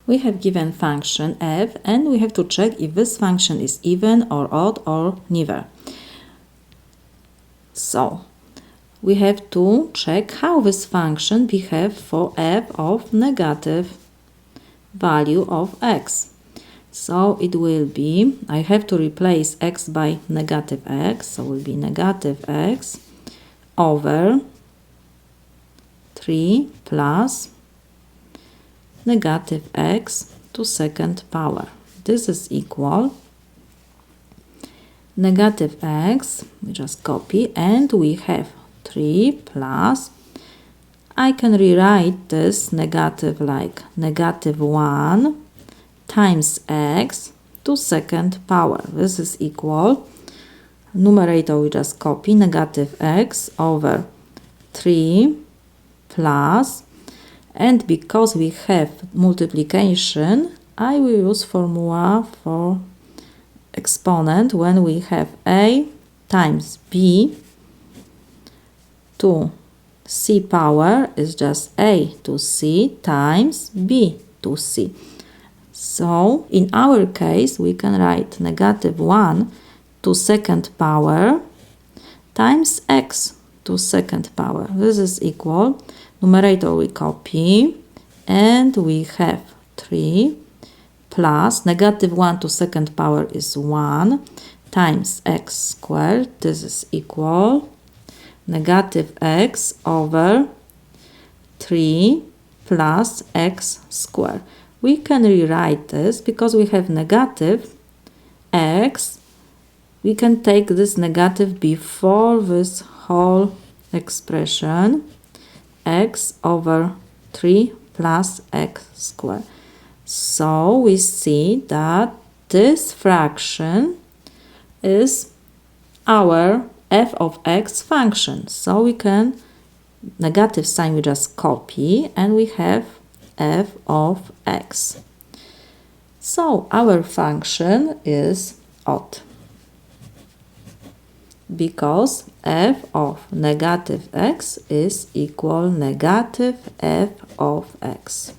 We have given function f and we have to check if this function is even or odd or neither. So we have to check how this function behaves for f of negative value of x. So it will be, I have to replace x by negative x, so it will be negative x over 3 plus negative x to second power. This is equal negative x, we just copy, and we have 3 plus, I can rewrite this negative like negative 1 times x to second power. This is equal, numerator we just copy, negative x over 3 plus, and because we have multiplication, I will use formula for exponent when we have a times b to c power is just a to c times b to c. So in our case we can write negative 1 to second power times x to second power. This is equal, numerator we copy, and we have 3 plus negative 1 to second power is 1 times x squared. This is equal negative x over 3 plus x squared. We can rewrite this because we have negative x. We can take this negative before this whole expression, x over 3 plus x squared. So we see that this fraction is our f of x function. So we can, negative sign we just copy, and we have f of x. So our function is odd because f of negative x is equal negative f of x.